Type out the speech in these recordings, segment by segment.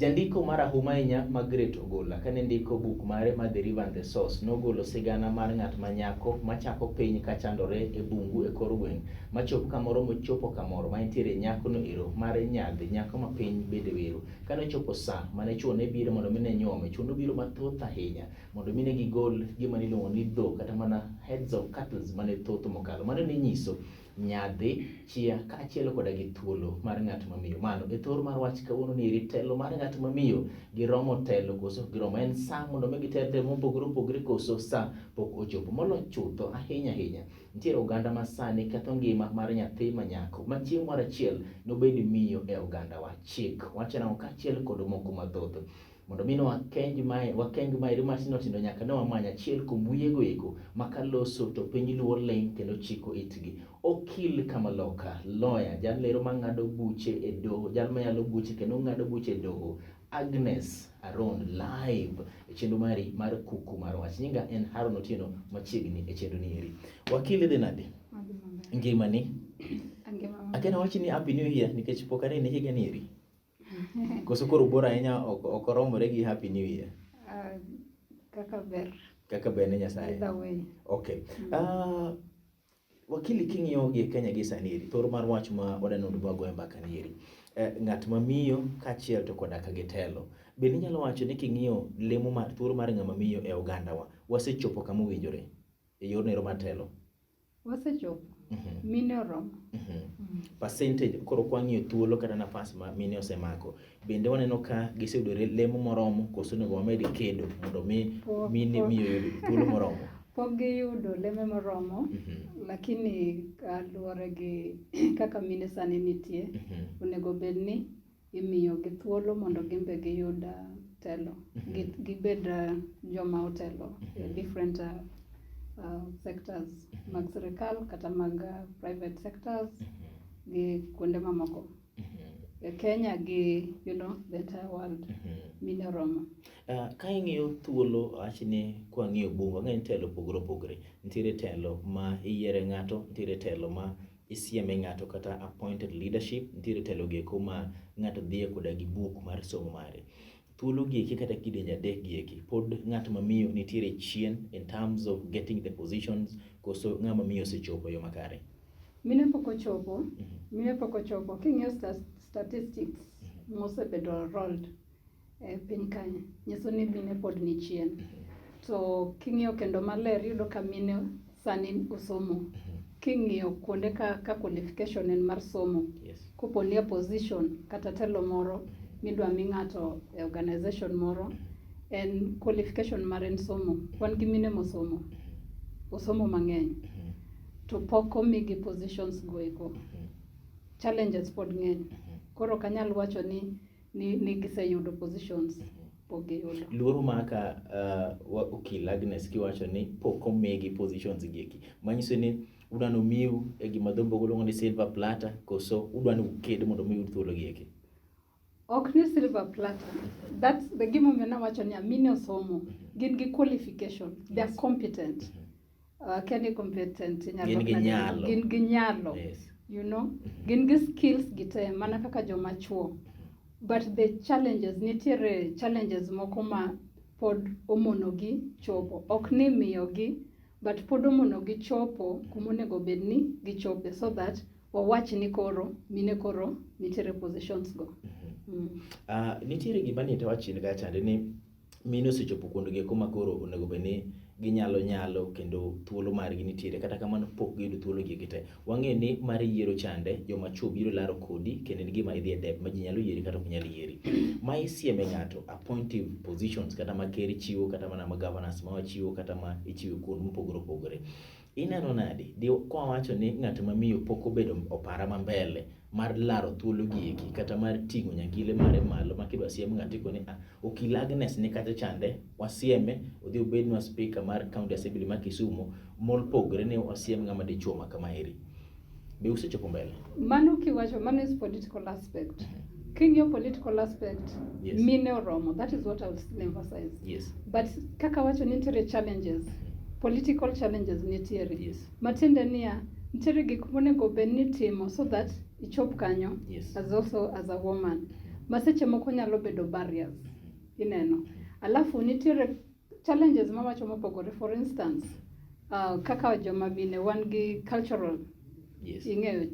Jandiko mar ahumainya Margaret Ogola kane ndiko buk mare ma The River and the Source nogolo sigana mar ng'at manyako machako piny kachandore e bungu e kor gweng' machopo kamoro mochopo kamoro ma entiere nyakono ero mar nyadhi nyako ma piny bende wero. Kane ochopo sa mane chuo ne biro mondo mine nyuome, chuo nobiro mathoth ahinya mondo mine gigol gima niluongo ni dhok kata mana heads of cattle mane thoth mokalo. Mano ne nyiso nyadhi, chia kaachiel koda gi thuolo mar ng'at mamiyo. Mano e thor mar wach kawuono ni telo mar ng'at mamiyo giromo telo koso giromo, en sa mondo mi giter telo mopogore opogore koso sa pok ochopo. Molo chutho ahinya ahinya nitiere oganda masani ketho ngima mar nyathi manyako ma chieng' moro achiel nobed miyo e oganda wa. Chik wacho nang'o kaachiel kod moko mathoth mondo mi wakeng maeri matindo tindo nyaka ne wamany achiel kuom wiyego eko makaloso to piny luo ling kendo chiko itgi. Okil Kamaloka, lawyer, jal lero mang'ado buche e doho, jal mayalo buche kendo ng'ado buche e doho, Agnes Aron live e chenro mari mar Kuku mar wach. Nyinga en Haron Otieno machiegni e chenro ni eri. Wakili dhi nade? Ngimani? Akena wachi ni happy new year nikech pok anene higa ni eri. Koso koro bora ahinya ok oromore gi happy new year. Kaka ber ne Nyasaye. Okay. Wakili king'iyo gi Kenya gi sani eri, thor mar wach ma wadaneno goyo mbaka ni eri. Ng'at mamiyo kaachiel to koda ka gitelo. Bende inyalo wacho ni king'iyo lemo mar thuolo mar ng'ama miyo e ogandawa, wasechopo kama owinjore e yor nero mar telo. Wasechopo. Mine oromo. Percentage koro kwang'iyo thuolo kata nafas ma mine osemako, bende waneno ka giseyudore lemo moromo koso nego wamed kedo mondo mi mine miyo yud thuolo moromo. Pok giyudo lemo moromo, lakini kaluwore gi kaka mine sani nitie, onego bed ni imiyo gi thuolo mondo gimbe giyud telo, gibed joma otelo different sectors mag sirikal kata mag private sectors gi kuonde mamoko e Kenya gi the entire world. Mine oromo. Ka ing'iyo thuolo wachni kwang'iyo bungu ng'eny telo opogore opogore. Nitiere telo ma iyiere ng'ato, nitiere telo ma isieme ng'ato kata appointed leadership, nitiere telo geko ma ng'ato dhiye koda gi buk mar somo mare. Thuolo gieki kata kidienje adek gieki pod ng'at mamiyo nitiere chien in terms of getting the positions koso ng'ama miyo osechopo yo makare. Mine pok ochopo. King'iyo statistics mosebedo rolled e piny Kenya nyiso ni mine pod ni chien. To king'iyo kendo maler yudo ka mine sani osomo. King'iyo kuonde ka qualification en mar somo. Kopo ni position kata telo moro midwa mi ng'ato e organization moro en qualification mar en somo. Wan gi mine mosomo. Osomo mang'eny. To pok omigi positions go eko. Challenges pod ng'eny. Koro kanyal wacho ni giseyudo positions pok giyudo. Luoro maka okil Agnes kiwacho ni pok omigi positions gieki. Manyiso ni udwano miu e gima dhombo luongo ni silver platter koso udwano uked mondo mi uyud thuolo gieki. Ok ni silver platter. That's the gima mena wacho ni mine osomo. Gin gi qualification. They are competent. Can you competent? Gin gi nyalo. Yes. You know, gin gi skills gite mana kaka joma chuo. But the challenges, nitiere challenges moko ma pod omonogi chopo. Ok ni miyogi, but pod omonogi chopo kumonego bedni gichope so that wawach ni koro, mine koro, nitiere positions go. Nitiere gima nite wachini ga chande ni mine osechopo kuonde gieko ma koro onego bedni ginyalo kendo thuolo margi nitiere kata kamano pok giyudo thuolo gieki te. Wang'e ni mar yiero chande joma chuo biro laro kodi kendo gima idhi e dep ma ji nyalo yieri kata ok nyal yieri. Ma isieme ng'ato appointive positions kata ma ker chiwo kata mana ma governors ma wachiwo kata ma ichiwo kuonde mopogore opogore. Ineno nade kwa wacho ni ng'at mamiyo pok obedo opara ma mbele mar laro thuolo gieki kata mar ting'o nyangile mare malo ma kidwa siem ng'ato ikone okil Agnes ni kata chande wasieme odhi obed nwa speaker mar county assembly ma Kisumu molpogre ne wasiem ng'ama dichuo ma kama eri. Be usechopo mbele? Mano kiwacho mano is political aspect. King'iyo political aspect, yes. Mine oromo. That is what I will still emphasize. Yes. But kaka wacho nitiere challenges. Political challenges nitiere. Yes. Matinde niya nitiere gik monego bed ni timo so that ichop kanyo. Yes. As also as a woman. maseche moko nyalo bedo barriers ineno. Alafu nitiere challenges mawacho mopogore, for instance kaka joma mine wan gi cultural ing'eyo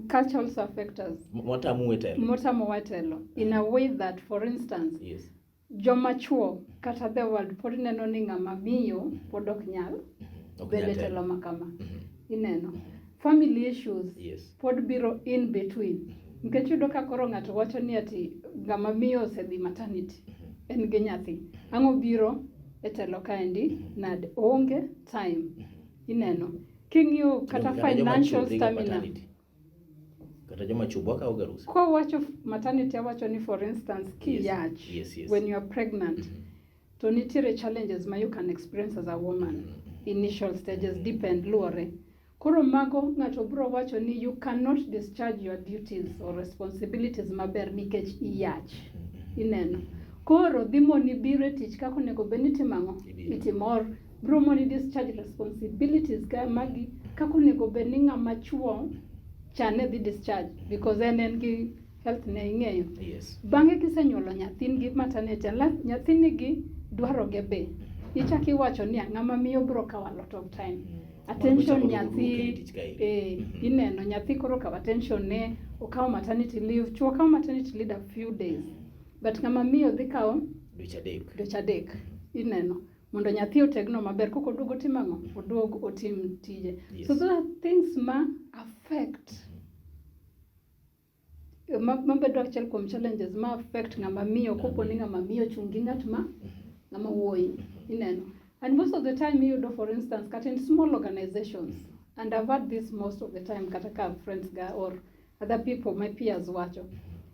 culture also affect us motamo watelo in a way that, for instance joma chuo kata the world pod neno ni ng'ama miyo pod ok nyal bedo telo makama ineno. Family issues pod biro in between, nikech yudo ka koro ng'ato wacho ni ati ng'ama miyo osedhi maternity en gi nyathi, ang'o biro e telo kaendi nade, onge time ineno. King'iyo kata financial stamina kata joma chuo bwaka ogarus ko wacho maternity, awacho ni for instance kiyach when you are pregnant to nitiere challenges ma you can experience as a woman. Initial stages depend luore. Koro mago ng'ato bro wacho ni you cannot discharge your duties or responsibilities maber nikech iyach ineno. Koro dhimoni biro tich kako nego beniti mango itimor bro moni discharge responsibilities ka magi kako nego beni ng'ama chuo chane dhi discharge because en gi health ne ing'eyo. Bang'e kisenyuolo nyathini gi maternity nyathini gi dwaro ge be ichaki wacho ni ng'ama miyo bro kawo a lot of time attention nyathi ineno nyathi koro kawo attention ne okawo maternity leave, chuo kawo maternity leave a few days but ng'ama miyo dhi kawo dweche adek ineno mondo nyathi otegno maber koko duogo timang'o oduog otim tije. So those are things ma affect mabedo achiel kuom challenges ma affect ng'ama miyo kopo ni ng'ama miyo chungi ng'at ma ng'ama wuoyi ineno. And most of the time iyudo for instance kata in small organizations, and I've had this most of the time kata ka friends ga or other people my peers wacho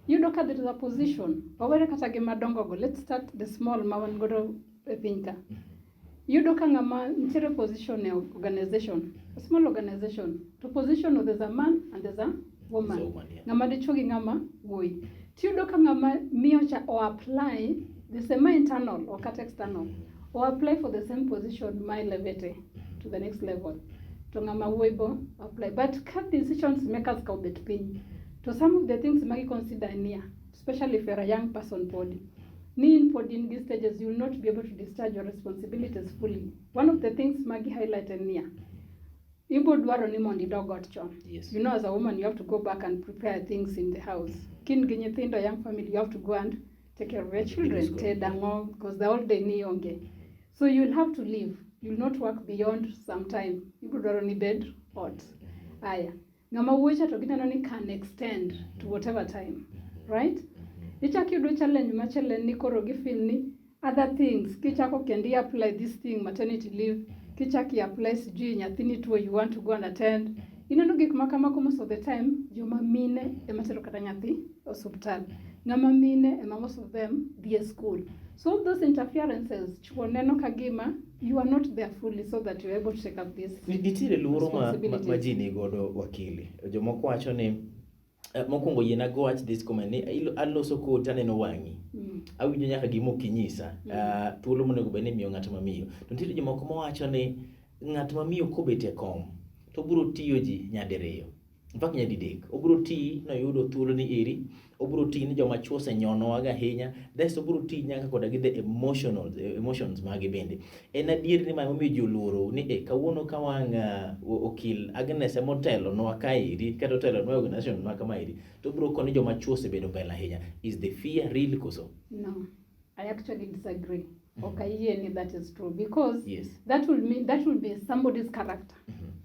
iyudo ka there is a position wawere kata gi madongo go, let's start the small ma wan godo e piny ka. Iyudo ka ng'ama nitiere position e organization, a small organization, to position there's a man and there's a woman, ng'ama dichuo gi ng'ama wuoyi. Tiyudo ka ng'ama miyo cha o apply the same internal or kata external or apply for the same position my levete to the next level to ng'ama wuoyi bo apply, but ka decisions makers ka obet piny to some of the things magi consider near, especially if you're a young person body ni in pod in these stages you will not be able to discharge your responsibilities fully. One of the things magi highlighted near ibo dwaro ni mondi dog ot chon. You know, as a woman you have to go back and prepare things in the house. Kin gi nyithindo, young family, you have to go and take care of your children tedango because the whole day ni onge, so you'll have to leave, you'll not work beyond some time. Ibo dwaro ni bed ot aya ng'ama wuocha to gineno ni can extend to whatever time, right? Ichaki yudo challenge machelen ni koro gifeel ni other things kichako kendi apply this thing maternity leave, kichaki apply sijui nyathini tuo you want to go and attend. Ineno gik makamako most of the time joma mine ema tero kata nyathi osuptal, ng'ama mine ema most of them dhi e school. So all those interferences chuo neno kagima you are not there fully so that you are able to take up this. Nitiere luoro ma ji nigodo wakili, jomoko wacho ni mokwongo yiena go watch this comment ni aloso kodi aneno wang'i awinjo nyaka gimo kinyisa thuolo monego bed ni miyo ng'at mamiyo. To nitiere jomoko mawacho ni ng'at mamiyo kobet e kom to biro tiyo ji nyadiriyo mpaka nyadidek, obiro ti noyudo thuolo ni eri, obiro ti ni joma chuo osenyonowaga ahinya, then obiro ti nyaka koda gi the emotions magi bende. En adier ni ma momiyo ji oluoro ni kawuono ka wang' okil Agnes motelo nwa kaeri kata otelo nwa organization nwa kama eri to biro koni joma chuo osebedo mbele ahinya. Is the fear real koso? No, I actually disagree. Okay, that is true because that will be somebody's character.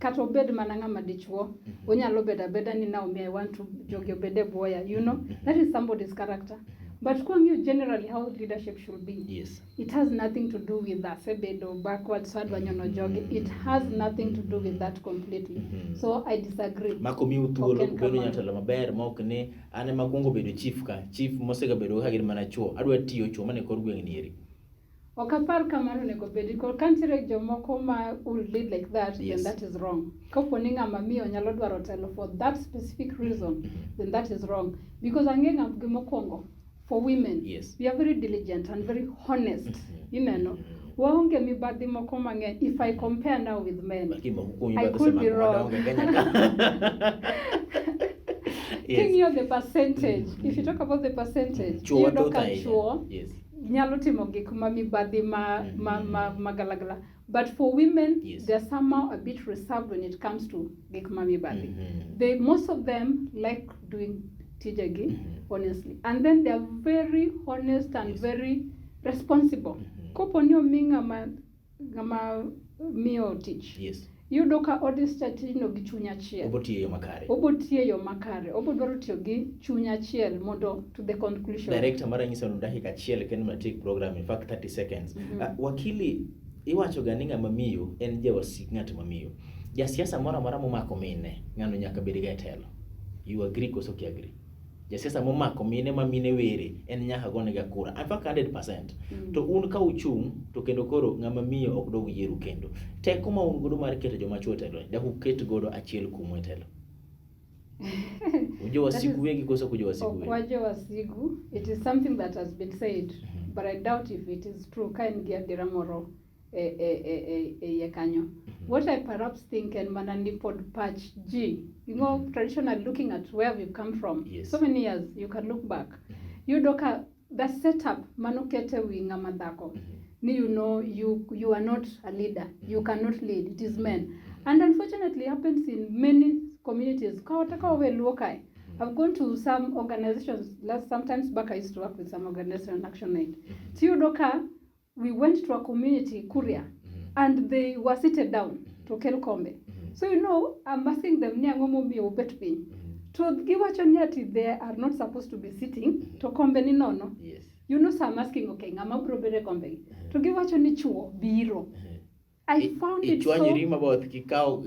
Kata obed mananga madichuo, onyalo beda ni Naomi I want to jogi obede boya, you know, that is somebody's character. But you generally how leadership should be. It has nothing to do with that sebedo backwards adwanyono jogi. It has nothing to do with that completely. So I disagree. Mako miu thuolo bedo nyatelo maber maok ni ane makwongo bedo chief mosega bedo ka gin mana chuo adwa tiyo chuo mane kor gweng' nieri. Okapar kamano nego bedi ko country jomoko ma will lead like that, then that is wrong. Kopo ni ng'ama miyo nyalo dwaro telo for that specific reason, then that is wrong. Because ang'eng'a gimokwongo for women, we are very diligent and very honest. You know, waonge mibadhi moko mang'eny. If I compare now with men, I could be wrong. King'iyo the percentage, if you talk about the percentage, iyudo ka chuo nyalo timo gik ma mibadhi ma galagala. But for women, they're somehow a bit reserved when it comes to gik ma mibadhi. Most of them like doing tijegi, honestly. And then they're very honest and very responsible. Kopo ni omi ngama miyo tich. Yudo ka odista tijno gi chuny achiel. Obotiyo yo makare. Obodwaro tiyo gi chuny achiel mondo to the conclusion. Director mara nyiso no dakika achiel kendo ma take program in fact 30 seconds. Wakili iwacho ga ni ng'ama miyo en jawasik ng'at mamiyo. Jasiasa moro amora momako mine ng'ano nyaka bed ga e telo. You agree koso ki agree? Jasiasa momako mine ma mine were en nyaka gone ga kura. In fact 100%. To un ka uchung to kendo koro ng'ama miyo ok dog yieru kendo. Teko ma un godo mar keto joma chuo telo. Da ku ket godo achiel kuom e telo. Ujo wasigu wegi koso kujo wasigu. Okwajo wasigu. It is something that has been said, but I doubt if it is true. Kain gi adira moro yekanyo. What I perhaps think and manani pod patch G, you know, traditionally looking at where we've come from, so many years you can look back. You look at the setup manukete wi ng'ama dhako. You know, you are not a leader. You cannot lead. It is men. And unfortunately it happens in many communities. I've gone to some organizations. Sometimes back I used to work with some organization, Action Aid. Tiudoka, we went to a community, Kuria, and they were seated down to Kelkombe. So you know, I'm asking them, to give a they are not supposed to be sitting to kombe ni nono. Yes. You know, so I'm asking, okay, ngama bro bere kombe. To give a chuo biro. I found it so... about kikao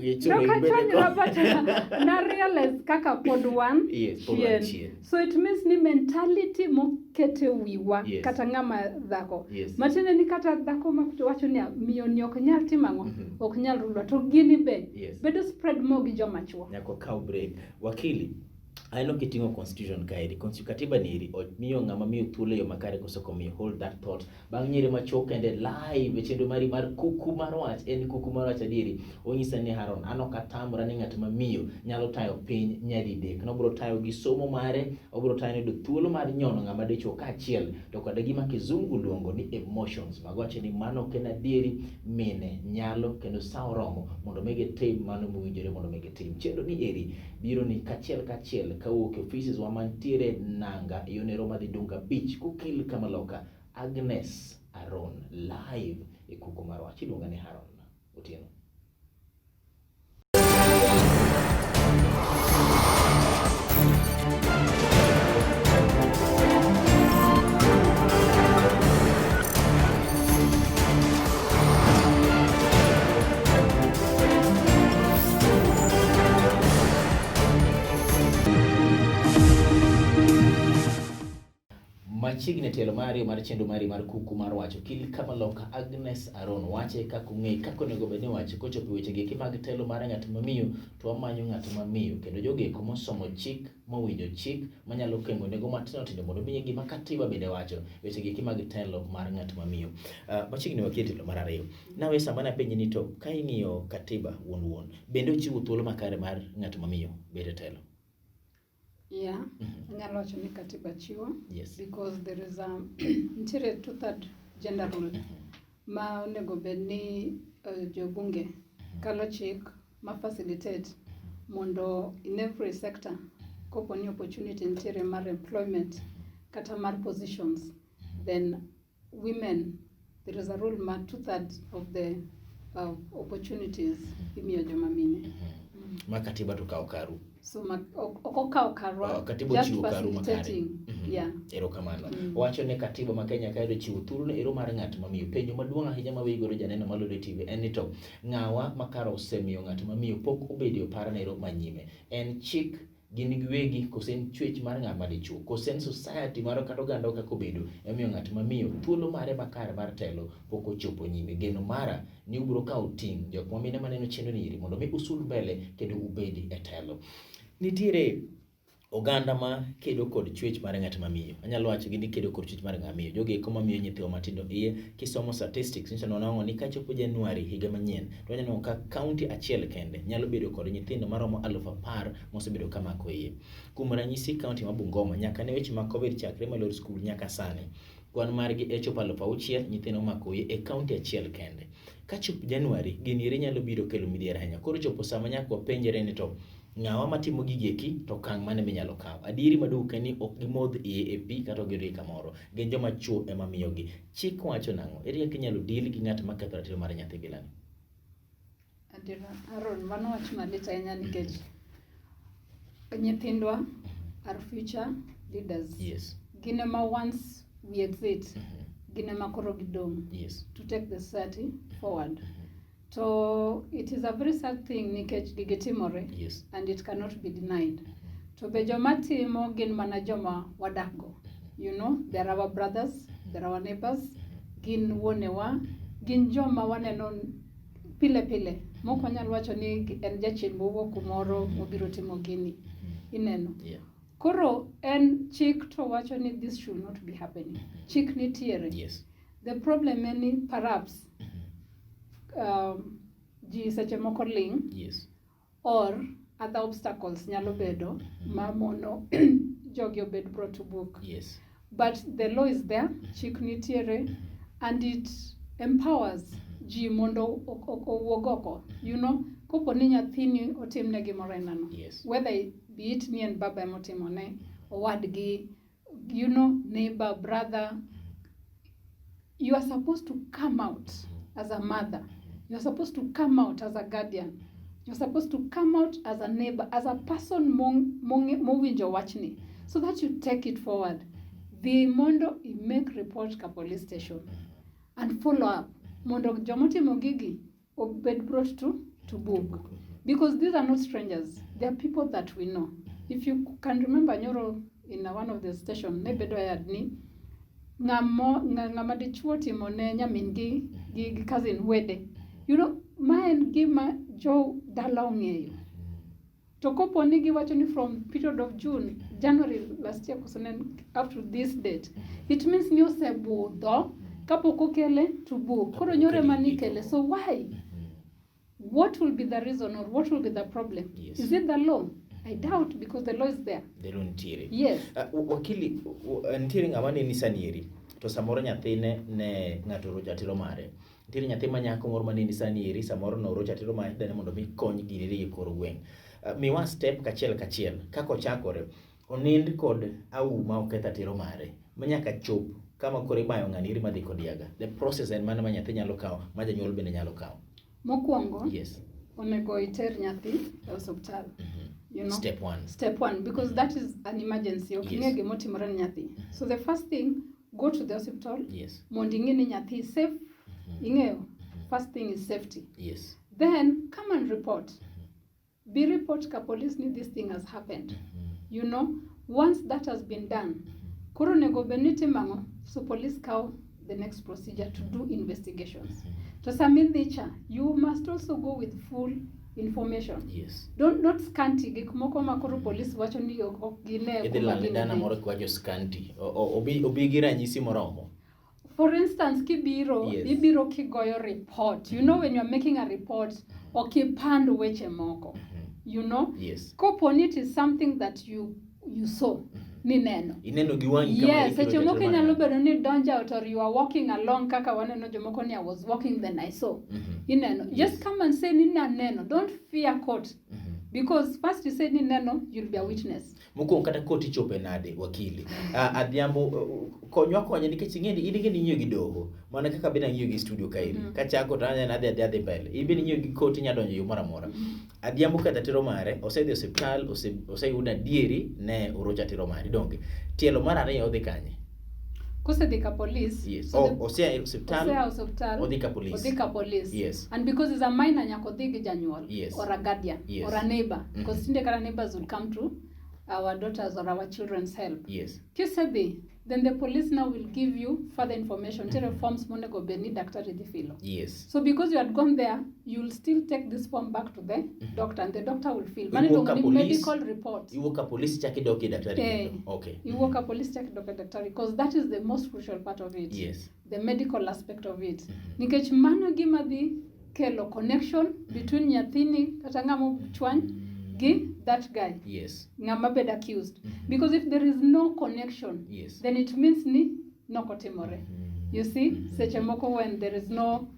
na realize kaka pod one. Yes, pod one chien. So it means ni mentality mo kete wiwa kata ngama dhako. Matene ni kata dhako makuto wacho ni miyo ni ok nyal timango, ok nyal rulo to gini be. Bedo spread mo gi joma chuo. Nyako cow break. Wakili, aino kitingo constitution kairi, katiba niri, miyo ng'ama miyo thuolo yo makare koso komiyo, hold that thought. Bang' nyiri machuok kende live, e chenro mari mar kuku mar wach, en kuku mar wach adieri, onyisa ni Haron, ano katamra ni ng'at mamiyo nyalo tayo piny nyadidek, nobro tayo gi somo mare, obro tayo ni do thuolo mar nyono ng'ama dichuo kaachiel, to kada gima kizungu luongo ni emotions, magwache ni mano ken adieri, mine nyalo kendo sao romo, mondo mege tim mano mowinjore mondo mege tim. Chenro ni eri, biro ni kachiel kawuok offices wa mantiere nanga yonero madhi Dunga Beach kukil kamaloka. Agnes Aron live e kuku mar wach, iluonga ni Haron Otieno. Machigne telo mari mar chenro mari mar kuku mar wacho kil kama loka Agnes Aron wache kako ng'ei kako nego bende wache kochopo weche gi mag telo mar ng'at mamiyo to amanyo ng'at mamiyo kendo joge komo somo chik mawinjo chik manyalo kengo nego matino tindo mondo miye gima katiba bende wacho weche gi mag telo mar ng'at mamiyo. Machigne wakie telo mar ariyo. Nawe sama na penji ni to ka ing'iyo katiba wuon bende ochiwo thuolo makare mar ng'at mamiyo bede telo. Yeah, anyalo wacho ni katiba chiwo, because there is a nitiere 2/3 gender rule ma onego bed ni jobunge kalo chik ma facilitate mondo in every sector kopo ni opportunity nitiere mar employment kata mar positions, then women, there is a rule ma 2/3 of the opportunities imiyo joma mine. Ma katiba to kao karu. So okokao karwa just facilitating. Erokamano. Wacho ne katiba ma Kenya kae do chiwo thuolo ne ero mar ng'at mamiyo. Penjo maduong' ahinya ma wigoro janeno malode TV en ni to ng'awa makaro osemiyo ng'at mamiyo pok obedo para ne ero manyime. En chik gin giwegi kosen chwech mar ng'ama dichuo, kosen society maro kata oganda kako bedo emiyo ng'at mamiyo thuolo mare makare mar telo pok ochopo nyime. Geno mara ni ubro kawo ting' jok mamine maneno chenro ni iri mondo mi usul mbele kendo ubedi e telo. Nitiere oganda ma kedo kod chwech mar ng'at mamiyo. Anyalo wacho ni kedo kod chwech mar ng'at mamiyo. Jogi eko mamiyo nyithindo matindo iye. Kisomo statistics nyiso nonang'o ni kachopo Januari higa manyien, to waneno ka kaunti achiel kende nyalo bedo kod nyithindo maromo 10,000 mosebedo kamako iye. Kuom ranyisi kaunti ma Bungoma nyaka ne weche mag Covid chakre malor skul nyaka sani, kwan margi e chopo 6,000 nyithindo mako iye e kaunti achiel kende. Kachopo Januari gini ere nyalo biro kelo midhiero ahinya. Koro chopo sama nyaka wapenjre ni to ng'awa matimo gigeki to kang' mane minyalo kawo. Adieri maduka ni ok gimodh iye e pi kata gidhi kamoro. Gin joma chuo ema miyogi. Chik wacho nang'o? Ere kaka inyalo deal gi ng'at maketho ratiro mar nyathi bilani? Adiera, Haron, mano wach malit ahinya nikech nyithindwa are future leaders. Yes. Gin ema once we exit, gin ema koro gidong' Yes. to take the society forward. So it is a very sad thing nikech gigi timore, Yes. and it cannot be denied. To be joma timo gin mana joma wadakgo. You know, they're our brothers, they're our neighbors, gin wuonewa, gin joma waneno pile pile. Moko nyalo wacho ni en jachien mowuok kumoro mobiro timo gini. Ineno. Yeah. Koro en chik to wacho ni this should not be happening. Chik nitiere. Yes. The problem en ni perhaps ji seche moko ling, Yes. or other obstacles nyalo bedo mamono jogi obed brought to book. Yes. But the law is there, chik nitiere, and it empowers ji mondo owuog oko. You know, kopo ni nyathini otimne gimoro ainano. Yes. Whether be it ni en baba emotimone, owadgi, you know, neighbor, brother, you are supposed to come out as a mother. You're supposed to come out as a guardian. You're supposed to come out as a neighbor, as a person mowinjo wachni, so that you take it forward. The mondo I make report ka police station and follow up. Mondo jomotimo gigi obed brought to book. Because these are not strangers. They are people that we know. If you can remember Nyoro in one of the station, nebedo yadni, ngama dichuo timone nyamin gi cousin wede. You know, maen gima jo dala ong'eyo. To kopo ni giwacho ni from period of January last year up to this date, it means ni osebudho kapok okele to book. Koro nyore manikele. So why? What will be the reason or what will be the problem? Yes. Is it the law? I doubt, because the law is there. The law nitiere. Yes. Wakili, nitiere ng'ama ne nisanieri to samoro nyathine ne ng'ato orocho ratiro mare. Nitiere nyathi manyako moro ma ne nisanieri samoro no orocho ratiro mare dane mondo mi kony giri e kor gweng'. Miwa step kachiel kako chakore onind kod auma oketho ratiro mare manyaka chop kama koro ibayo ng'aniri madhi kod yaga. The process en mana ma nyathi nyalo kawo ma janyuol bende nyalo kawo. Mokwongo, Yes. onego iter nyathi e osiptal. You know, Step one. Step one, because that is an emergency. Yes. Oking'e gimotimore ne nyathi. So the first thing, go to the hospital. Yes. Mondo ing'e ni nyathi is safe. Ing'eyo. First thing is safety. Yes. Then come and report. Be report ka police ni this thing has happened. You know, once that has been done, koro nego beniti mango, so police kaw the next procedure to do investigations. To Samindhicha, you must also go with full information. Yes. Not scanty. Gik moko makoro police wacho ni ok gine Idila dana moro kwajo scanty. Obi gi ranyisi moromo. For instance, kibiro, Yes. ibiro kigoyo report. You know, when you're making a report, okipand weche moko. You know? Yes. Kopo it is something that you saw. Ni neno. Ineno gi wangi kama Yes, seche moko nyalo bedo ni donja out, or you are walking along kaka waneno jomoko ni I was walking then I saw. Ineno. Just come and say ni neno. Don't fear court. Because first you say ni neno, you'll be a witness. Moko kata koti chope nade wakili. Adhiambo konywa konye nikech ing'eni in gi ng'iyo gi doho. Mana kaka bina ng'iyo gi studio kairi. Kachako to anya adhi mbele. Ibin ng'iyo gi koti nya donjo yo mara mora. Adhiambo kata tero mare osedhi e hospital oseyuda dieri ne orocha tero mare donge. Tielo mar ariyo odhi kanye. Kosedhi ka police. Yes. So Osea hospital. Odhi ka police. Odhi ka police. Yes. And because it's a minor nyako dhi gi janyuol. Yes. Or a guardian. Yes. Or a neighbor. Because tinde kara neighbors will come to our daughters or our children's help. Yes. Kisedhi, then the police now will give you further information. Tere forms monego beni daktari dhi filo. Yes. So because you had gone there, you'll still take this form back to the doctor, and the doctor will fill. Medical report. You work a police check it okay daktari. Okay. You work a police check daktari, because that is the most crucial part of it. Yes. The medical aspect of it. Nikech mano gima dhi kelo connection between nyathini kata ngamo chwany gi that guy. Yes. Ngama bed accused. Because if there is no connection, yes, then it means ni nokotimore. You see, seche moko when there is no,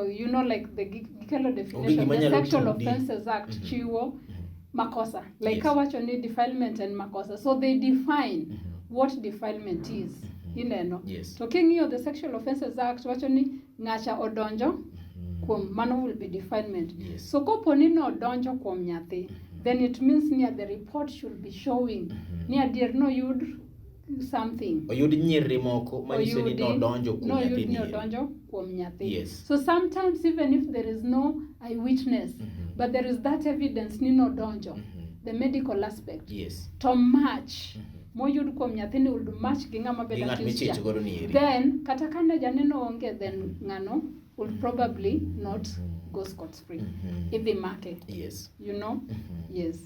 you know, like the Gikelo definition, the Sexual Offences Act, chiwo, makosa. Like kawacho ni defilement and makosa. So they define what defilement is. Ineno. Yes. Talking of the Sexual Offences Act, wacho ni ngacha odonjo, kuom mano will be defilement. Yes. So kopo ni no odonjo kuom nyathi, then it means near the report should be showing near dear no yud something. Or you'd nyirri moko manyiso ni no donjo kuom nyathi. No yud ni odonjo kuom nyathi. Yes. So sometimes even if there is no eyewitness, but there is that evidence ni no donjo, the medical aspect. Yes. To match. Moyud kuom nyathi ni would match gi ngama bed accused. Then kata kane janeno onge, then ngano would probably not go scot-free. If they market. Yes. You know? Yes.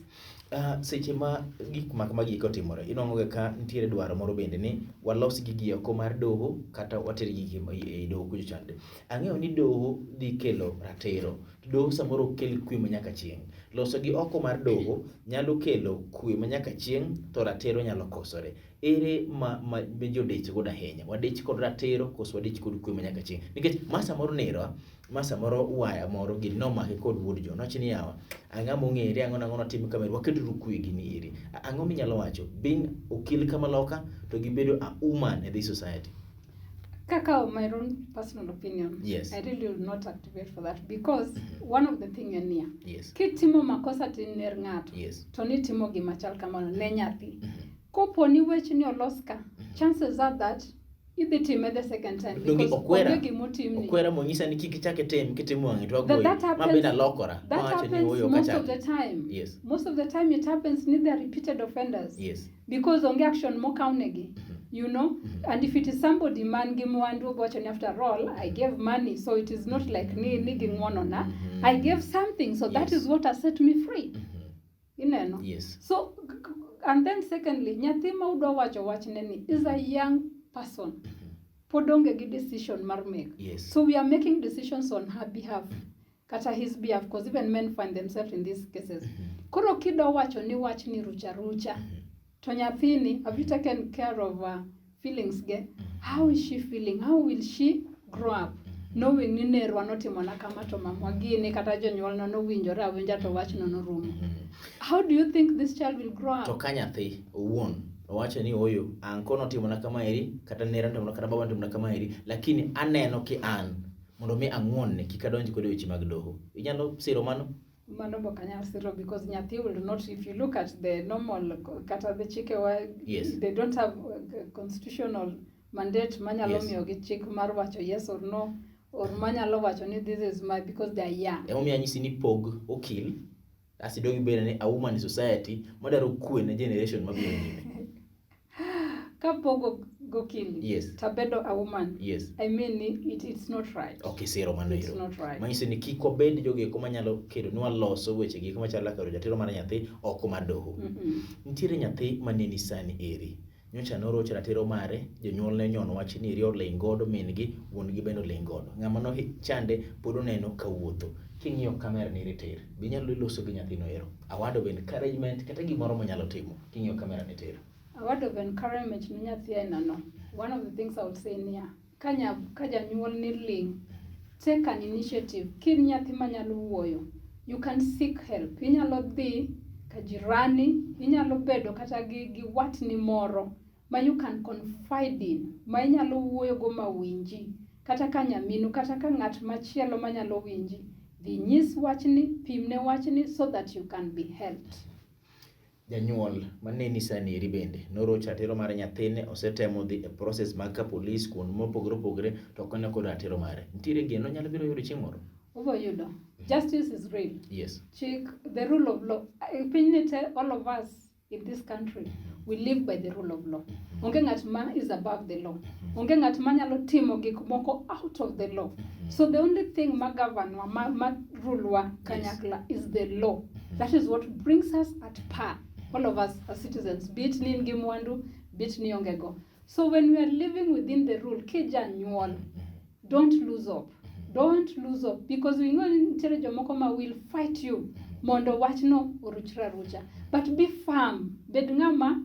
Seche ma gik magi kotimore, inongo ka ntiere dwaro moro bende ni walos gigi oko mar doho kata water gigi e doho kujo chande. Ang'eyo ni doho dhi kelo ratiro. Doho samoro kel kwe manyaka chieng'. Loso gi oko mar doho nyalo kelo kwe manyaka chieng' to ratiro nyalo kosore. Ere ma jodich goda ahinya. Wadich kod ratiro koso wadich kod kwe manyaka chieng'. Nikech masa moro nero, masa moro waya moro gini nomake kod wuod jo. Nochi ni yawa. Ang'a mong'ere ang'o tim kamera waketo kwe gini iri. Ang'o minyalo wacho being okil kama loka to gibedo a woman in this society. Kaka, my own personal opinion. Yes. I really will not activate for that because one of the thing in here. Yes. Kitimo makosa tiner ng'ato. Yes. To ni timo gima chal kamano ne nyathi. Kopo ni wech ni oloska, chances are that idhi time the second time because okwera gimotimni. Okwera monyisa ni kik chake tem kitimo wang'e to agoyi. That happens most of the time. Yes. Most of the time it happens ni the repeated offenders. Yes. Because onge action mo kaunegi. You know, and if it is somebody man give mwandu watching after all, I gave money, so it is not like nigging one on her. I gave something, so that is what has set me free. You know. Yes. So, and then secondly, nyathi ma udwa watch neni is a young person. Podonge gi decision mar make. Yes. So we are making decisions on her behalf. Kata his behalf, because even men find themselves in these cases. Koro kido wacho ni wach ni rucha. To nyathini, have you taken care of feelings ge? How is she feeling? How will she grow up? Knowing ni nerwa notimona kama to mamwa gini kata jonyuol no winjore awinja to wach no rumo. How do you think this child will grow up? To ka nyathi owuon owacho ni oyo anko notimona kama eri kata nera notimona kata baba notimona kama eri lakini aneno ki an mondo mi ang'wonne kik adonj kod weche mag doho. Inyalo siro mano? Mano bokanyal siro because nyathi will not, if you look at the normal kata the chike yes, they don't have a constitutional mandate manyalo miyo gi chik mar wacho yes or no or manyalo wacho ni this is my, because they are young. Emo mi anyisi ni pog okil asidogi bere ni a woman in society madaro kwe na generation mabiro nyime. Ka pogo gokili. Yes. Tabedo a woman. Yes. I mean it's not right. Okay, sero mano it's not right. Manyiso ni kik obed jogi eko manyalo kedo ni waloso weche gi kama chalo kaka jatelo mar nyathi oko mar doho. Nitiere nyathi maneni sani eri. Nyocha norocho ratiro mare, jonyuol ne nyono wach ni iri oling godo min gi, wuon gi bendo oling godo. Ng'ama no chande pod oneno ka wuotho. King'iyo kamera ni ritir. Binyalo loso gi nyathino ero. A word of encouragement kata gimoro monyalo timo. King'iyo kamera ni tir. A word of encouragement ni nyathi ainano. One of the things I would say niya, ka janyuol ni ling, take an initiative. Kin nyathi manyalo wuoyo, you can seek help. Inyalo dhi ka jirani, inyalo bedo kata gi watni moro ma you can confide in, ma inyalo wuoyo go mawinji, kata ka nyaminu, kata ka ng'at machielo manyalo winji. Dhi nyis wachni, pimne wachni so that you can be helped. Janyuol maneni sani eri bende norocho ratiro mar nyathine osetemo dhi e process mag ka police kuond mopogore to kone kod ratiro mare. Nitiere geno nyalo biro yudo chieng' moro? Justice is real. Yes. The rule of law. All of us in this country, we live by the rule of law. Onge ng'at ma is above the law. Onge ng'at ma nyalo timo gik moko out of the law. So the only thing ma govern wa, ma rule wa kanyakla is the law. That is what brings us at par, all of us as citizens, be it ni ngi mwandu, be it ni onge go. So when we are living within the rule, kija nyuol, don't lose hope. Don't lose hope, because we know nitiere jomoko ma will fight you mondo wachno oruchra rucha. But be firm. Bed ngama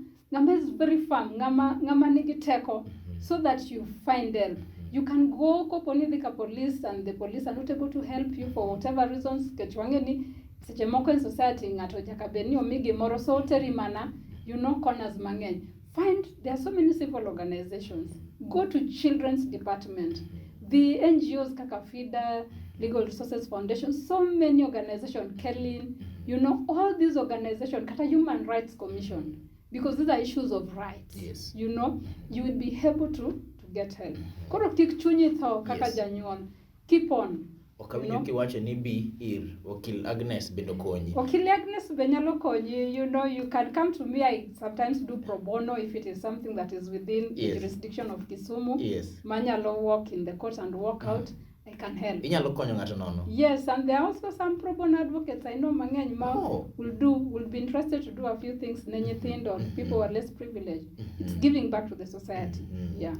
is very firm, ngama nigi teko, so that you find help. You can go koponi the police and the police are not able to help you for whatever reasons. Kechwangeni seche moko in society ngato nyaka bed ni omigi moro so teri mana, corners mang'eny. There are so many civil organizations. Go to children's department. The NGOs kaka FIDA, Legal Resources Foundation, so many organizations, Kelly, all these organizations, kata Human Rights Commission, because these are issues of rights. Yes. You will be able to get help. Koro kik chunyi tho kaka janyuol. Keep on. Okawinjo kiwacho ni bi ir okil Agnes bendo konyi. Okil Agnes benyalo konyi, you can come to me. I sometimes do pro bono if it is something that is within the jurisdiction of Kisumu. Yes. Manyalo walk in the court and walk out. I can help. Inyalo konyo ng'ato nono. Yes, and there are also some pro bono advocates I know mang'eny ma will be interested to do a few things ne nyithindo or people who are less privileged. It's giving back to the society. Yeah.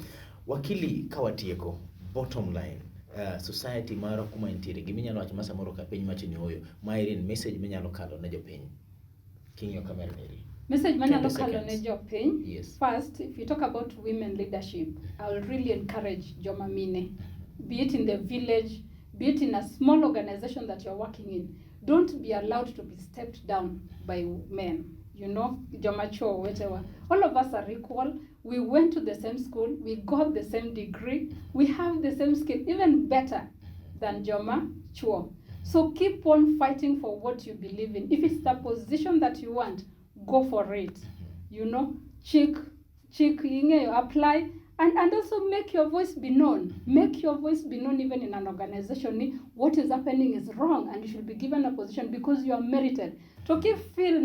Wakili kawatieko, bottom line. Society mara kuma intiere giminyalo wacho masa moro ka piny machini hoyo mairin message minyalo kalo ne jopiny king'yo kamera neri message manyalo kalo ne jopiny. Yes. First, if you talk about women leadership, I will really encourage joma mine, be it in the village, be it in a small organization that you're working in. Don't be allowed to be stepped down by men. Joma chuo whatever. All of us are equal. We went to the same school. We got the same degree. We have the same skill, even better than joma chuo. So keep on fighting for what you believe in. If it's the position that you want, go for it. Chick, apply. And also make your voice be known. Make your voice be known even in an organization. What is happening is wrong and you should be given a position because you are merited. To keep feel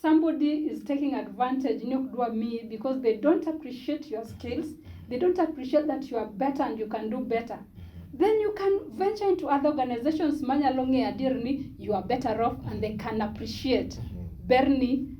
somebody is taking advantage me because they don't appreciate your skills. They don't appreciate that you are better and you can do better. Then you can venture into other organizations. You are better off and they can appreciate Bernie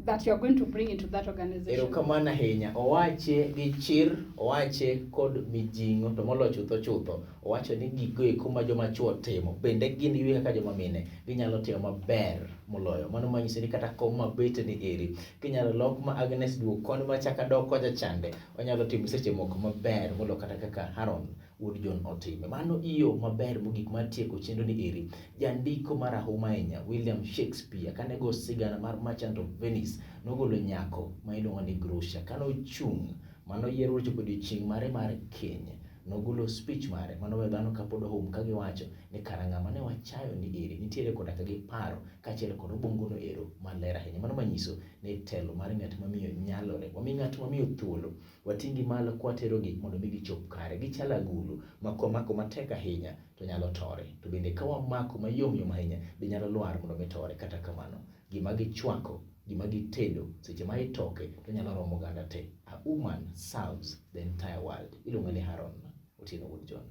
that you are going to bring into that organization. Erokamana henya owache gi chir owache kod mijingo to molo chutho owacho ni gigo eko ma joma chuo timo bende gin yue kaka joma mine ginyalo timo maber moloyo mano manyiso ni kata kom mabete ni eri kinyalo lok ma Agnes duok koni machaka dok koja chande onyalo timo seche moko maber molo kata kaka Haron Otieno. Mano iyo maber mogik mar tieko chenro ni eri. Jandiko marahuma ahinya William Shakespeare kane go sigana mar Merchant of Venice nogolo nyako ma iluongo ni Grusha kano chung mano yiero chopo odiochieng' mare mar keny nogolo speech mare mano we dhano kapod home ka giwacho ni karang'ama ne wachayo ni eri nitiere koda ka giparo kaachiel kod obongo no ero maler ahinya mano manyiso ni telo mar ng'at mamiyo nyalore wami ng'at mamiyo thuolo watingi malo kwaterogi mondo mi gichop kare gichalo agulu makomako matek ahinya to nyalo tore to bende ka wamako mayom ahinya be nyalo lwar mondo mitore kata kamano gima gichwako gima gitedo seche ma itoke to nyalo romo ganda te. A woman serves the entire world. Iluongo ni Haron Otieno wuod John.